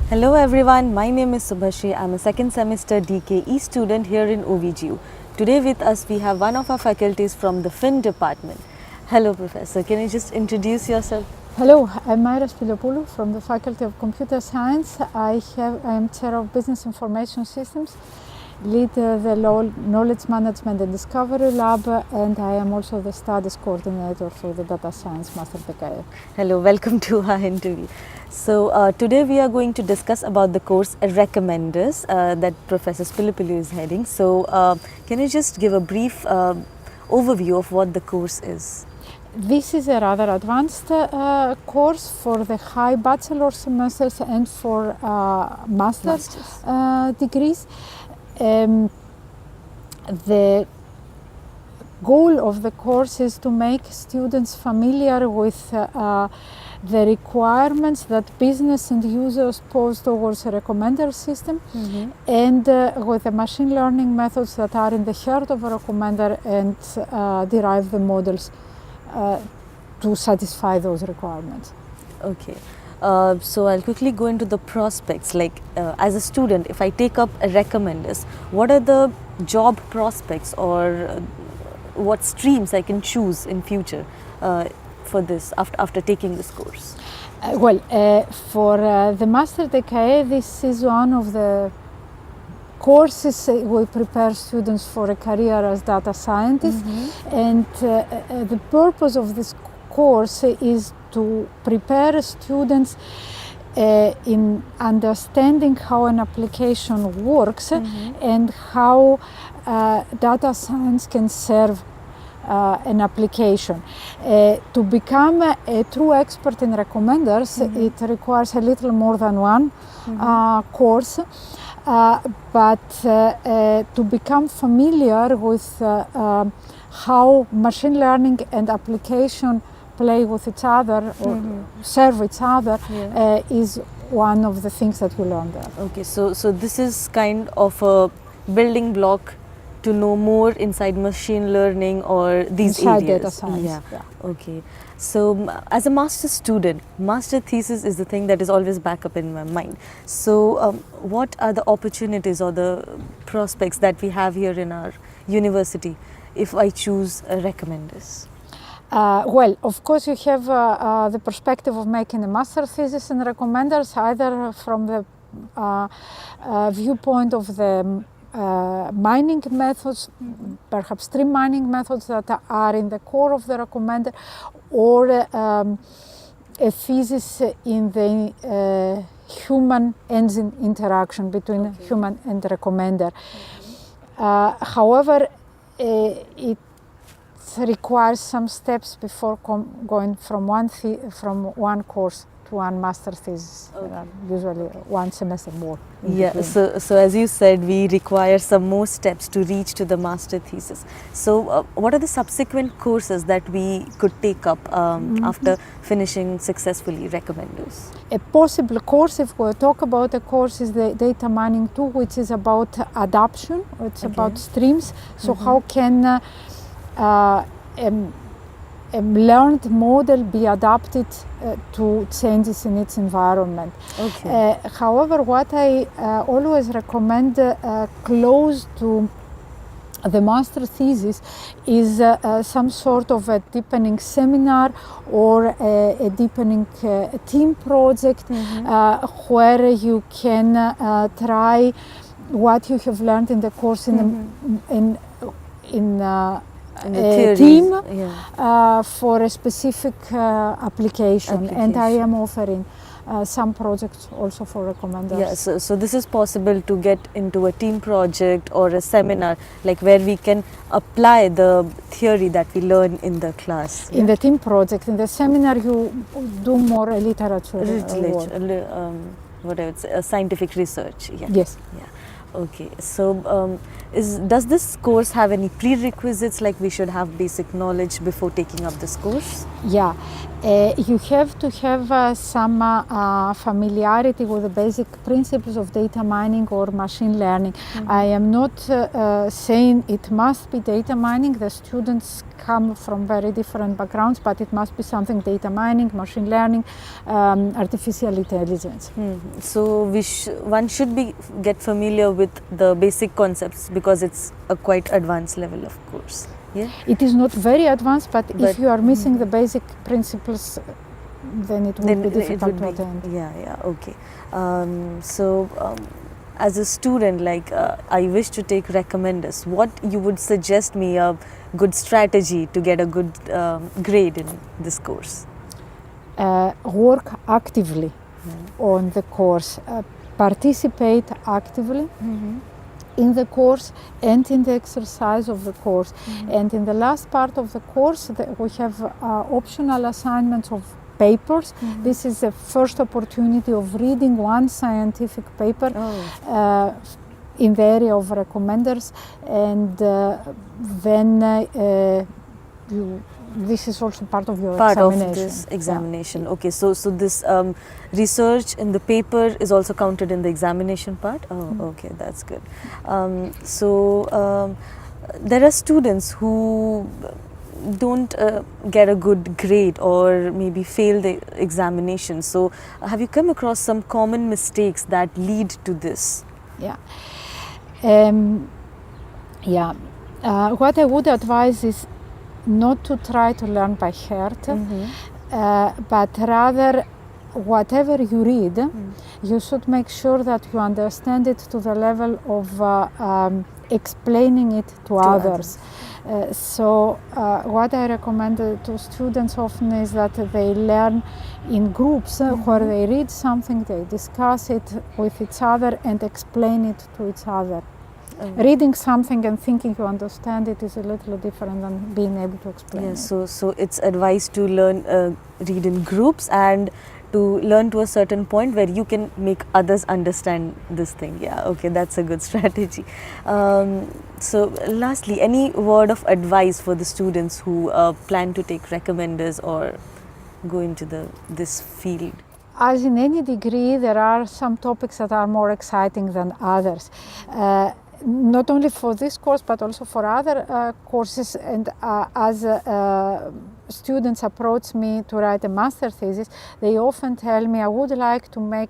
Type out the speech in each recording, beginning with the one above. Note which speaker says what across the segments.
Speaker 1: Hello everyone, my name is Subhashree. I'm a second semester DKE student here in OVGU. Today with us we have one of our faculties from the Fin department. Hello Professor, can you just introduce yourself?
Speaker 2: Hello, I'm Myra Spiliopoulou from the Faculty of Computer Science. I am Chair of Business Information Systems, lead the Knowledge Management and Discovery Lab, and I am also the Studies Coordinator for the Data Science Master BKE.
Speaker 1: Hello, welcome to our interview. So today we are going to discuss about the course Recommenders that Professor Spiliopoulou is heading. So can you just give a brief overview of what the course is?
Speaker 2: This is a rather advanced course for the high bachelor semesters and for master's degrees. The goal of the course is to make students familiar with the requirements that business and users pose towards a recommender system, and with the machine learning methods that are in the heart of a recommender, and derive the models to satisfy those requirements.
Speaker 1: Okay. So I'll quickly go into the prospects. Like as a student, if I take up a Recommenders, what are the job prospects or what streams I can choose in future for this after taking this course?
Speaker 2: For the Master DKE, this is one of the courses we prepare students for a career as data scientists, and the purpose of this course is to prepare students in understanding how an application works and how data science can serve an application. To become a true expert in recommenders, it requires a little more than one course. But to become familiar with how machine learning and application play with each other or serve each other is one of the things that we learn there.
Speaker 1: Okay, so this is kind of a building block to know more inside machine learning or these
Speaker 2: inside
Speaker 1: areas.
Speaker 2: Data science. Yeah.
Speaker 1: Okay. So as a master's student, master thesis is the thing that is always back up in my mind. So what are the opportunities or the prospects that we have here in our university if I choose Recommenders?
Speaker 2: Of course, you have the perspective of making a master thesis in recommenders, either from the viewpoint of the mining methods, perhaps stream mining methods that are in the core of the recommender, or a thesis in the human-engine interaction between human and recommender. However, it requires some steps before going from one course to one master thesis. Usually one semester more.
Speaker 1: Yeah, so as you said, we require some more steps to reach to the master thesis. So what are the subsequent courses that we could take up after finishing successfully Recommenders?
Speaker 2: A possible course, if we talk about a course, is the Data Mining 2, which is about adoption. It's about streams. So how can a learned model be adapted to changes in its environment. However, what I always recommend close to the master thesis is some sort of a deepening seminar or a deepening team project where you can try what you have learned in the course in a team for a specific application. And I am offering some projects also for recommenders.
Speaker 1: Yeah, so this is possible to get into a team project or a seminar, like where we can apply the theory that we learn in the class.
Speaker 2: In the team project, in the seminar, you do more literature
Speaker 1: whatever, it's scientific research.
Speaker 2: Yes.
Speaker 1: Okay, so does this course have any prerequisites, like we should have basic knowledge before taking up this course?
Speaker 2: Yeah, You have to have some familiarity with the basic principles of data mining or machine learning. I am not saying it must be data mining. The students come from very different backgrounds, but it must be something data mining, machine learning, artificial intelligence.
Speaker 1: So one should get familiar with the basic concepts because it's a quite advanced level, of course. Yeah.
Speaker 2: It is not very advanced, but if you are missing the basic principles, then it would be difficult to attend.
Speaker 1: Yeah, okay. As a student, like I wish to take recommenders, what you would suggest me a good strategy to get a good grade in this course?
Speaker 2: Work actively on the course, participate actively in the course and in the exercise of the course. And in the last part of the course, we have optional assignments of papers. This is the first opportunity of reading one scientific paper in the area of recommenders, and then this is also part of your examination.
Speaker 1: Of this examination. Yeah. Okay, so this research in the paper is also counted in the examination part. Okay, that's good. There are students who don't get a good grade or maybe fail the examination. So have you come across some common mistakes that lead to this?
Speaker 2: Yeah. What I would advise is not to try to learn by heart, but rather whatever you read, you should make sure that you understand it to the level of explaining it to others. What I recommend to students often is that they learn in groups where they read something, they discuss it with each other and explain it to each other. Reading something and thinking you understand it is a little different than being able to explain it.
Speaker 1: So it's advised to learn, read in groups and to learn to a certain point where you can make others understand this thing. Yeah, okay, that's a good strategy. So lastly, any word of advice for the students who plan to take recommenders or go into this field?
Speaker 2: As in any degree, there are some topics that are more exciting than others. Not only for this course, but also for other courses. And as students approach me to write a master thesis, they often tell me, I would like to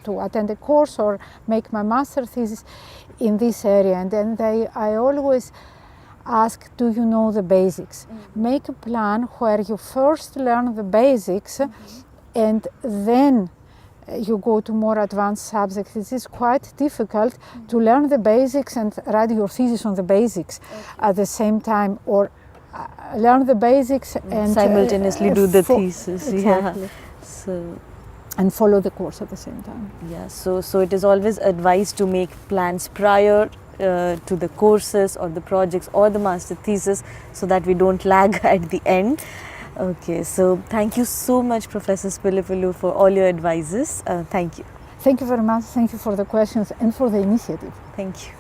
Speaker 2: to attend a course or make my master thesis in this area. And then I always ask, do you know the basics? Make a plan where you first learn the basics and then you go to more advanced subjects. It is quite difficult to learn the basics and write your thesis on the basics at the same time, or learn the basics and
Speaker 1: simultaneously do the thesis.
Speaker 2: Exactly.
Speaker 1: Yeah.
Speaker 2: And follow the course at the same time.
Speaker 1: Yeah. So it is always advised to make plans prior to the courses or the projects or the master thesis, so that we don't lag at the end. Okay, so thank you so much, Professor Spiliopoulou, for all your advices. Thank you.
Speaker 2: Thank you very much. Thank you for the questions and for the initiative.
Speaker 1: Thank you.